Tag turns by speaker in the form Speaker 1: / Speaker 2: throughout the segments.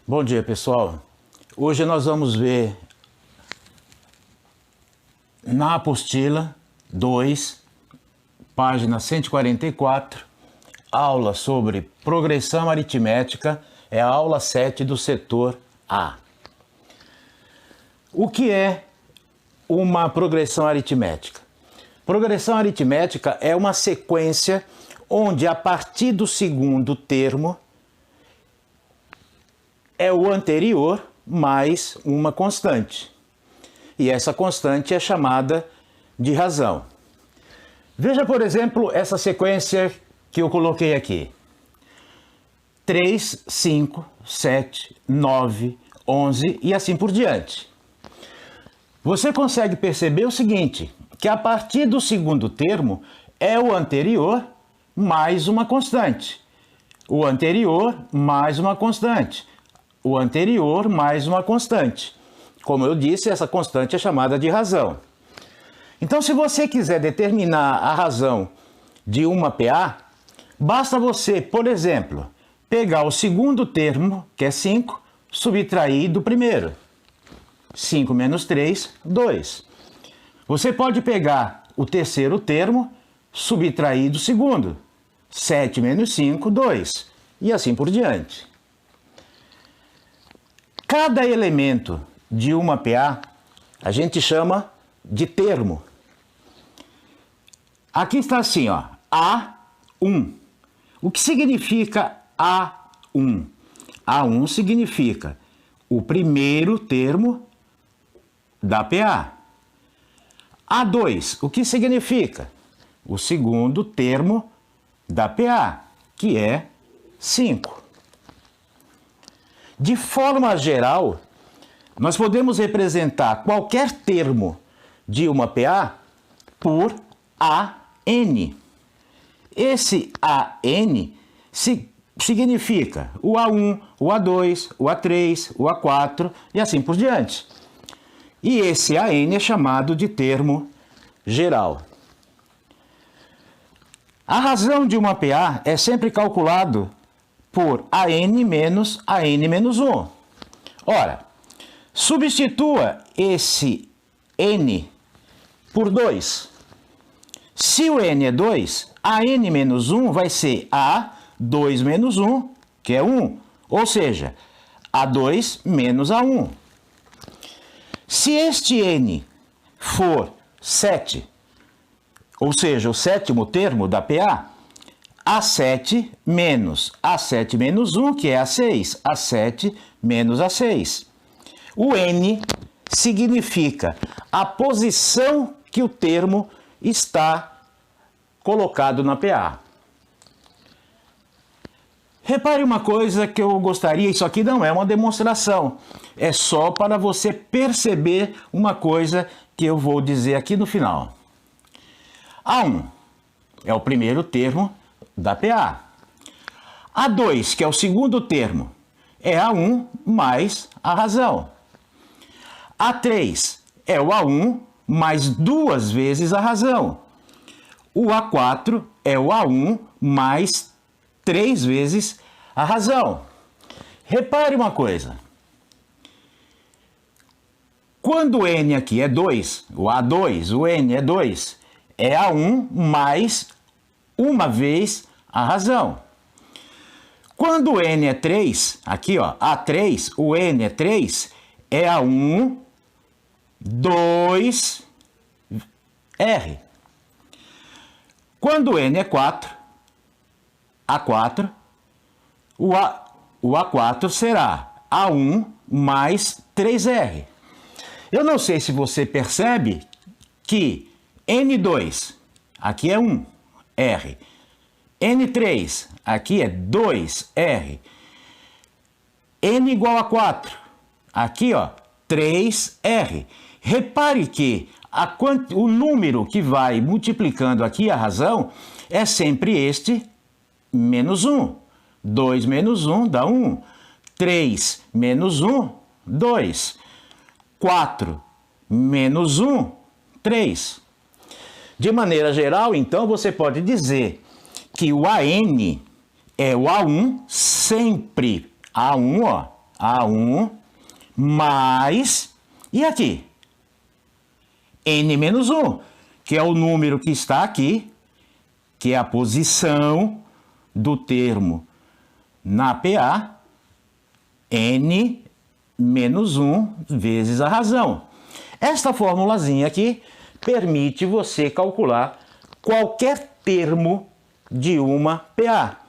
Speaker 1: Bom dia, pessoal. Hoje nós vamos ver na apostila 2, página 144, aula sobre progressão aritmética, é a aula 7 do setor A. O que é uma progressão aritmética? Progressão aritmética é uma sequência onde a partir do segundo termo é o anterior mais uma constante. E essa constante é chamada de razão. Veja, por exemplo, essa sequência que eu coloquei aqui. 3, 5, 7, 9, 11 e assim por diante. Você consegue perceber o seguinte, que a partir do segundo termo é o anterior mais uma constante. O anterior mais uma constante. O anterior mais uma constante. Como eu disse, essa constante é chamada de razão. Então, se você quiser determinar a razão de uma PA, basta você, por exemplo, pegar o segundo termo, que é 5, subtrair do primeiro. 5 menos 3, 2. Você pode pegar o terceiro termo, subtrair do segundo. 7 menos 5, 2. E assim por diante. Cada elemento de uma PA a gente chama de termo. Aqui está assim, ó, A1. O que significa A1? A1 significa o primeiro termo da PA. A2, o que significa? O segundo termo da PA, que é 5. De forma geral, nós podemos representar qualquer termo de uma PA por AN. Esse AN significa o A1, o A2, o A3, o A4 e assim por diante. E esse AN é chamado de termo geral. A razão de uma PA é sempre calculado por AN menos AN menos 1. Ora, substitua esse N por 2. Se o N é 2, AN menos 1 vai ser A2 menos 1, que é 1. Ou seja, A2 menos A1. Se este N for 7, ou seja, o sétimo termo da PA, A7 menos A7 menos 1, que é A6. A7 menos A6. O N significa a posição que o termo está colocado na PA. Repare uma coisa que eu gostaria, isso aqui não é uma demonstração, é só para você perceber uma coisa que eu vou dizer aqui no final. A1 é o primeiro termo da PA. A2, que é o segundo termo, é A1 mais a razão. A3 é o A1 mais 2 vezes a razão. O A4 é o A1 mais 3 vezes a razão. Repare uma coisa. Quando o N aqui é 2, o A2, o N é 2, é A1 mais uma vez a razão. Quando o N é 3, aqui ó, A3, o N é 3, é A1, 2, R. Quando o N é 4, A4, o A4 será A1 mais 3R. Eu não sei se você percebe que N2, aqui é 1, R. N3, aqui é 2R. N igual a 4, aqui ó, 3R. Repare que o número que vai multiplicando aqui a razão é sempre este menos 1. 2 menos 1 dá 1. 3 menos 1, 2. 4 menos 1, 3. De maneira geral, então, você pode dizer que o AN é o A1 sempre. A1, ó, A1 mais, e aqui? N menos 1, que é o número que está aqui, que é a posição do termo na PA, N menos 1 vezes a razão. Esta formulazinha aqui permite você calcular qualquer termo de uma PA.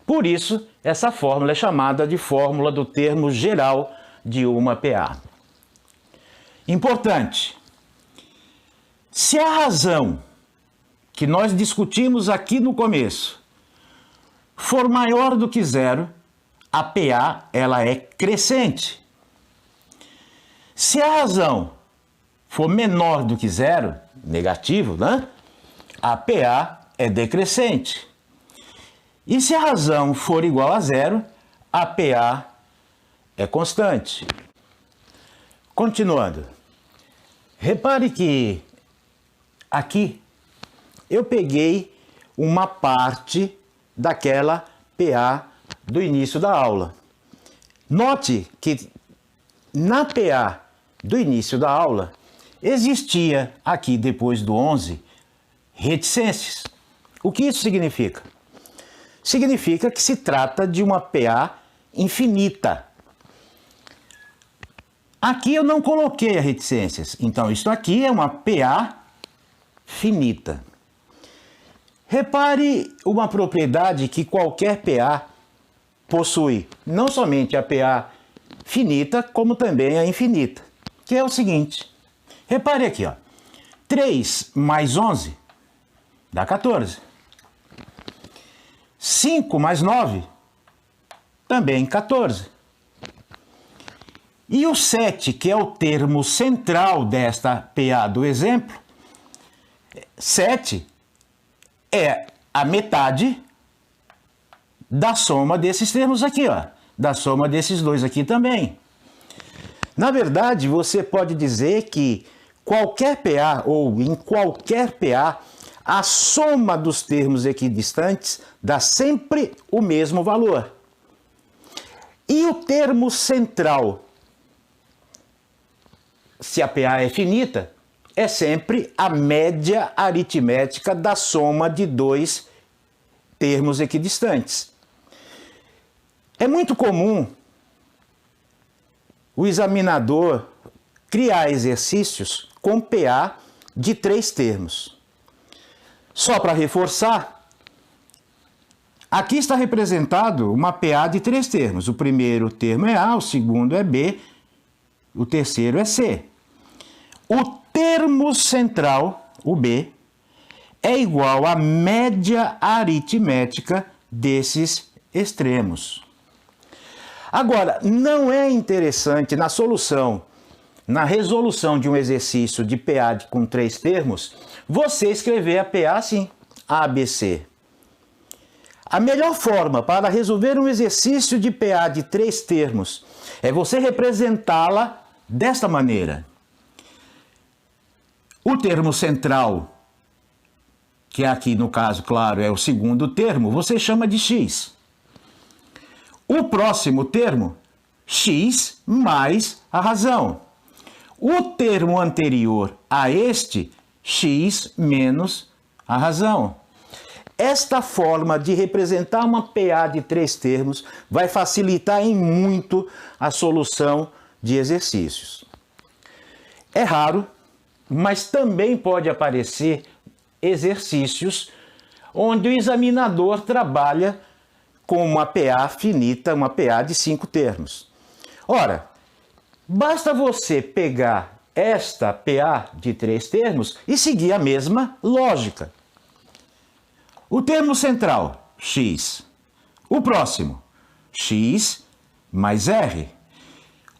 Speaker 1: Por isso, essa fórmula é chamada de fórmula do termo geral de uma PA. Importante, se a razão que nós discutimos aqui no começo for maior do que zero, a PA ela é crescente. Se a razão for menor do que zero, negativo, né? A PA é decrescente. E se a razão for igual a zero, a PA é constante. Continuando. Repare que aqui eu peguei uma parte daquela PA do início da aula. Note que na PA do início da aula existia aqui depois do 11 reticências. O que isso significa? Significa que se trata de uma PA infinita. Aqui eu não coloquei as reticências, então isso aqui é uma PA finita. Repare uma propriedade que qualquer PA possui, não somente a PA finita, como também a infinita, que é o seguinte. Repare aqui, ó, 3 mais 11 dá 14. 5 mais 9 também 14. E o 7, que é o termo central desta PA do exemplo, 7 é a metade da soma desses termos aqui, ó, da soma desses dois aqui também. Na verdade, você pode dizer que qualquer PA ou em qualquer PA, a soma dos termos equidistantes dá sempre o mesmo valor. E o termo central, se a PA é finita, é sempre a média aritmética da soma de dois termos equidistantes. É muito comum o examinador criar exercícios com PA de 3 termos. Só para reforçar, aqui está representado uma PA de 3 termos. O primeiro termo é A, o segundo é B, o terceiro é C. O termo central, o B, é igual à média aritmética desses extremos. Agora, não é interessante na solução, na resolução de um exercício de PA com 3 termos, você escrever a PA assim, ABC. A melhor forma para resolver um exercício de PA de 3 termos é você representá-la desta maneira. O termo central, que aqui no caso, claro, é o segundo termo, você chama de x. O próximo termo, x mais a razão. O termo anterior a este, x menos a razão. Esta forma de representar uma PA de 3 termos vai facilitar em muito a solução de exercícios. É raro, mas também pode aparecer exercícios onde o examinador trabalha com uma PA finita, uma PA de 5 termos. Ora, basta você pegar esta PA de 3 termos e seguir a mesma lógica. O termo central, x. O próximo, x mais r.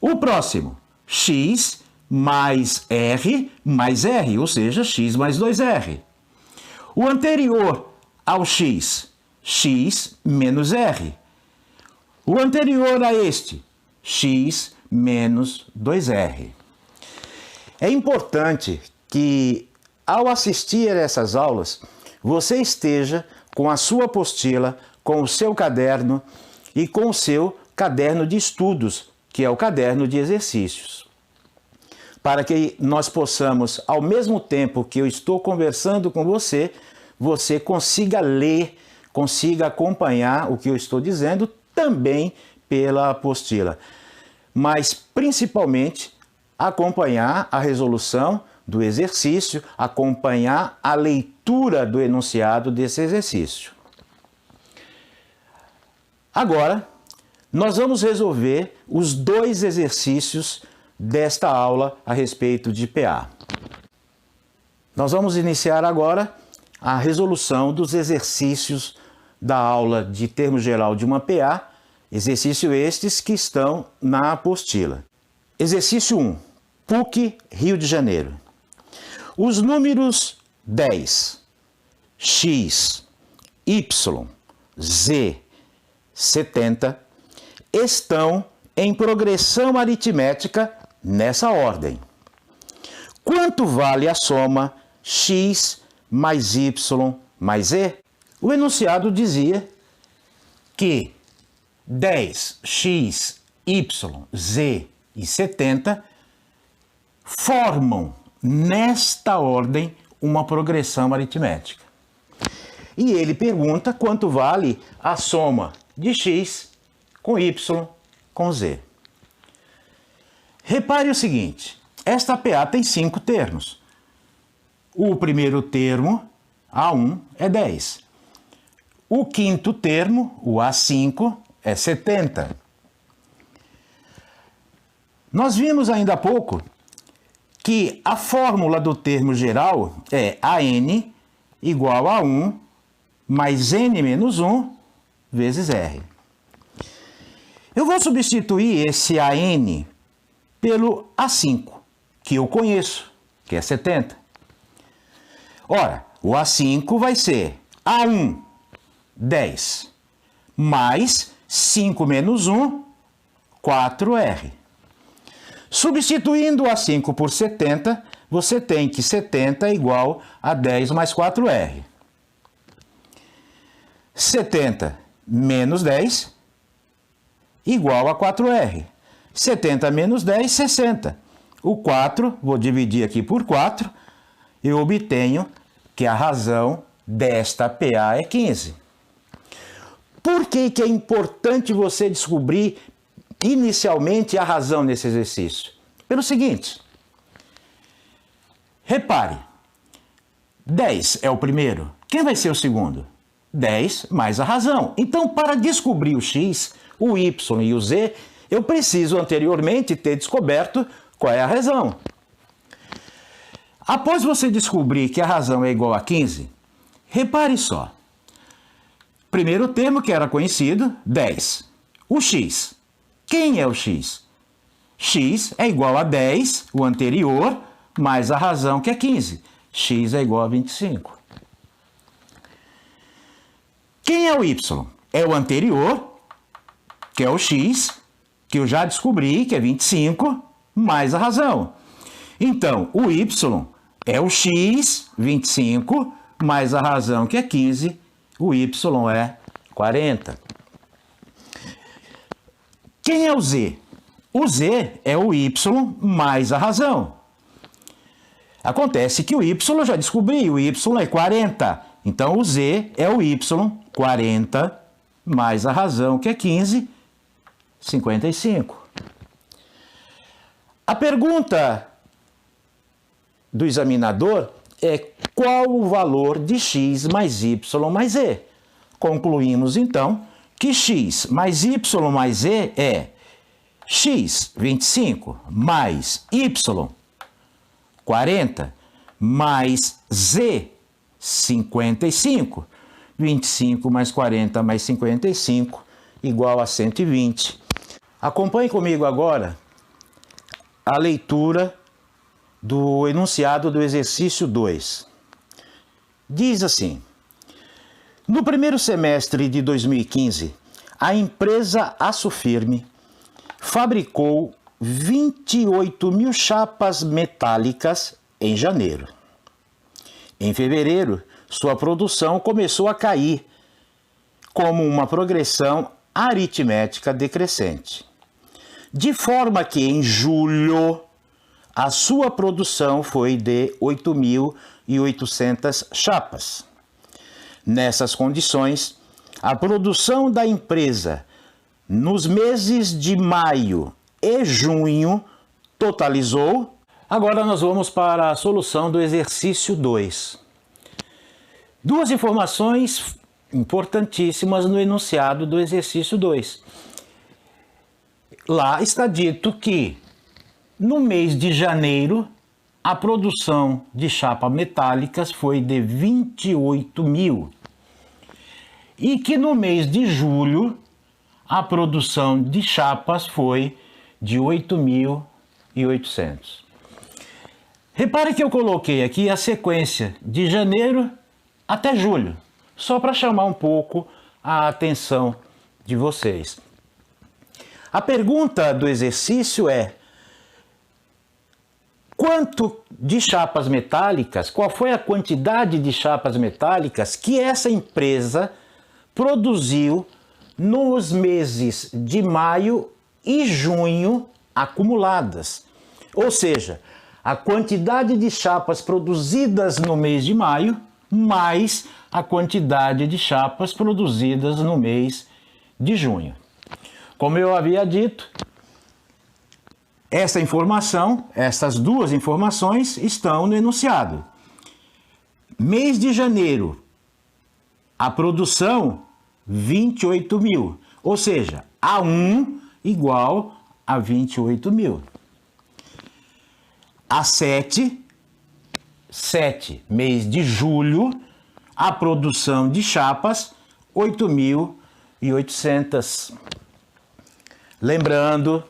Speaker 1: O próximo, x mais r, ou seja, x mais 2r. O anterior ao x, x menos r. O anterior a este, x menos 2r. É importante que, ao assistir a essas aulas, você esteja com a sua apostila, com o seu caderno e com o seu caderno de estudos que é o caderno de exercícios, para que nós possamos, ao mesmo tempo que eu estou conversando com você, você consiga ler, consiga acompanhar o que eu estou dizendo também pela apostila, mas principalmente acompanhar a resolução do exercício, acompanhar a leitura do enunciado desse exercício. Agora, nós vamos resolver os 2 exercícios desta aula a respeito de PA. Nós vamos iniciar agora a resolução dos exercícios da aula de termo geral de uma PA, exercício estes que estão na apostila. Exercício 1, PUC, Rio de Janeiro. Os números 10, x, y, z, 70 estão em progressão aritmética nessa ordem. Quanto vale a soma x mais y mais z? O enunciado dizia que 10, x, y, z e 70 formam nesta ordem uma progressão aritmética. E ele pergunta quanto vale a soma de x com y com z. Repare o seguinte, esta PA tem 5 termos. O primeiro termo, A1, é 10. O quinto termo, o A5, é 70. Nós vimos ainda há pouco que a fórmula do termo geral é AN igual a 1 mais N menos 1 vezes R. Eu vou substituir esse AN pelo A5, que eu conheço, que é 70. Ora, o A5 vai ser A1, 10, mais 5 menos 1, 4R. Substituindo o A5 por 70, você tem que 70 é igual a 10 mais 4R. 70 menos 10 igual a 4R. 70 menos 10, 60. O 4, vou dividir aqui por 4, eu obtenho que a razão desta PA é 15. Por que é importante você descobrir inicialmente a razão nesse exercício? Pelo seguinte, repare, 10 é o primeiro, quem vai ser o segundo? 10 mais a razão. Então, para descobrir o x, o y e o z, eu preciso anteriormente ter descoberto qual é a razão. Após você descobrir que a razão é igual a 15, repare só. Primeiro termo que era conhecido, 10. O x. Quem é o x? X é igual a 10, o anterior, mais a razão que é 15. X é igual a 25. Quem é o y? É o anterior, que é o x, que eu já descobri, que é 25, mais a razão. Então, o y é o x, 25, mais a razão, que é 15, o y é 40. Quem é o z? O z é o y mais a razão. Acontece que o y eu já descobri, o y é 40. Então, o z é o y, 40, mais a razão, que é 15, 55. A pergunta do examinador é qual o valor de x mais y mais z. Concluímos, então, que x mais y mais z é x, 25, mais y, 40, mais z, 55. 25 mais 40 mais 55 igual a 120. Acompanhe comigo agora a leitura do enunciado do exercício 2. Diz assim: no primeiro semestre de 2015, a empresa Aço Firme fabricou 28 mil chapas metálicas em janeiro. Em fevereiro, sua produção começou a cair, como uma progressão aritmética decrescente. De forma que em julho a sua produção foi de 8.800 chapas. Nessas condições, a produção da empresa nos meses de maio e junho totalizou. Agora nós vamos para a solução do exercício 2. Duas informações importantíssimas no enunciado do exercício 2. Lá está dito que no mês de janeiro a produção de chapas metálicas foi de 28 mil e que no mês de julho a produção de chapas foi de 8.800. Repare que eu coloquei aqui a sequência de janeiro até julho, só para chamar um pouco a atenção de vocês. A pergunta do exercício é: quanto de chapas metálicas, qual foi a quantidade de chapas metálicas que essa empresa produziu nos meses de maio e junho acumuladas? Ou seja, a quantidade de chapas produzidas no mês de maio mais a quantidade de chapas produzidas no mês de junho. Como eu havia dito, essas duas informações estão no enunciado. Mês de janeiro, a produção 28 mil, ou seja, A1 igual a 28 mil. A7, mês de julho, a produção de chapas 8.800. Lembrando,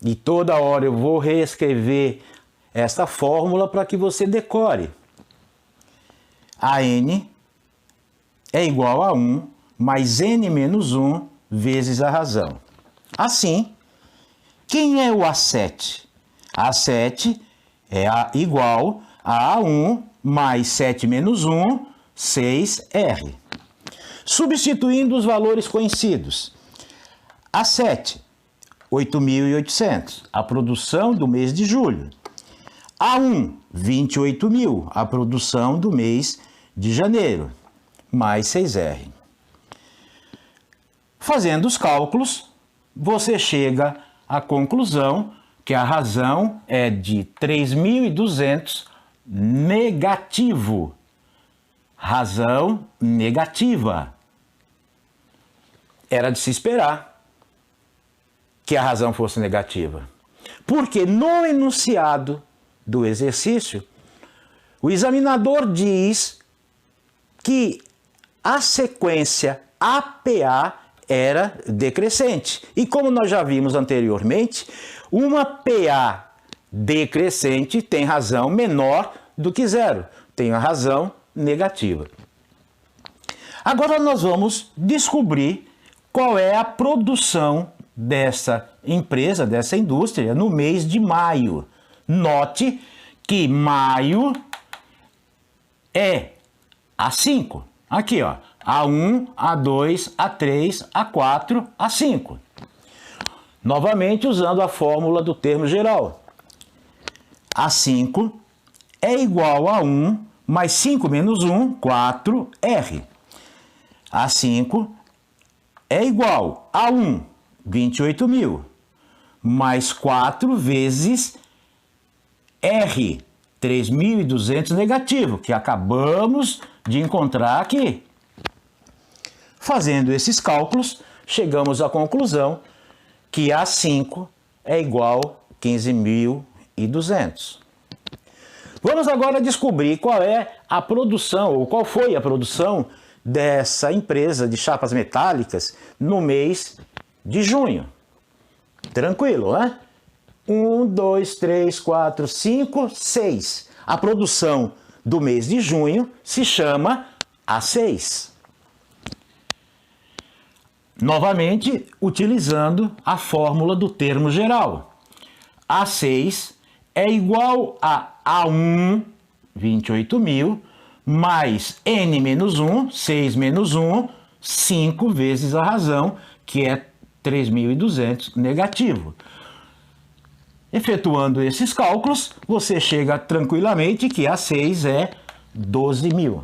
Speaker 1: e toda hora eu vou reescrever esta fórmula para que você decore. AN é igual a 1 mais N menos 1 vezes a razão. Assim, quem é o A7? A7 é igual a A1 mais 7 menos 1, 6R. Substituindo os valores conhecidos. A7, 8.800, a produção do mês de julho. A1, 28 mil, a produção do mês de janeiro, mais 6R. Fazendo os cálculos, você chega à conclusão que a razão é de 3.200 negativo. Razão negativa. Era de se esperar que a razão fosse negativa. Porque no enunciado do exercício, o examinador diz que a sequência APA era decrescente. E como nós já vimos anteriormente, uma PA decrescente tem razão menor do que zero, tem a razão negativa. Agora nós vamos descobrir qual é a produção dessa empresa, dessa indústria, no mês de maio. Note que maio é A5. Aqui, ó, A1, A2, A3, A4, A5. Novamente usando a fórmula do termo geral. A5 é igual a 1 mais 5 menos 1, 4R. A5 é igual a 1, 28 mil, mais 4 vezes R, 3.200 negativo, que acabamos de encontrar aqui. Fazendo esses cálculos, chegamos à conclusão que A5 é igual a 15.200. Vamos agora descobrir qual é a produção, ou qual foi a produção dessa empresa de chapas metálicas no mês de junho. Tranquilo, né? 1, 2, 3, 4, 5, 6. A produção do mês de junho se chama A6. Novamente, utilizando a fórmula do termo geral. A6 é igual a A1, 28 mil, mais N menos 1, 6 menos 1, 5 vezes a razão, que é 3.200 negativo. Efetuando esses cálculos, você chega tranquilamente que A6 é 12.000.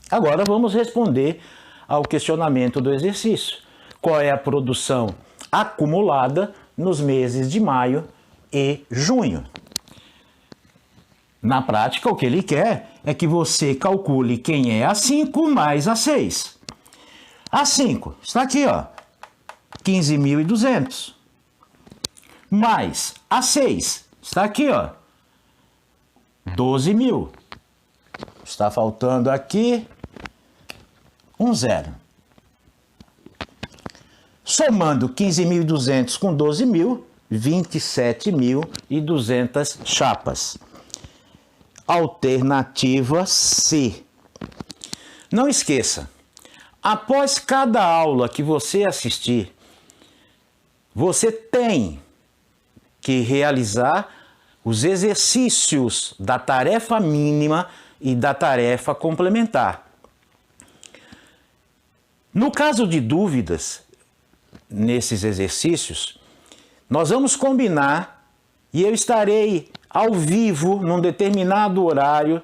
Speaker 1: Agora vamos responder ao questionamento do exercício. Qual é a produção acumulada nos meses de maio e junho? Na prática, o que ele quer é que você calcule quem é A5 mais A6. A5 está aqui, ó, 15.200. Mais A6 está aqui, ó, 12.000. Está faltando aqui um zero. Somando 15.200 com 12.000, 27.200 chapas. Alternativa C. Não esqueça, após cada aula que você assistir, você tem que realizar os exercícios da tarefa mínima e da tarefa complementar. No caso de dúvidas, nesses exercícios, nós vamos combinar e eu estarei ao vivo num determinado horário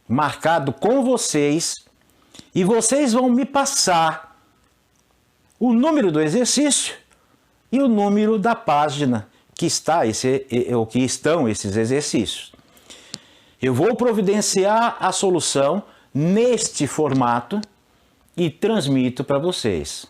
Speaker 1: marcado com vocês e vocês vão me passar o número do exercício e o número da página que estão esses exercícios. Eu vou providenciar a solução neste formato e transmito para vocês.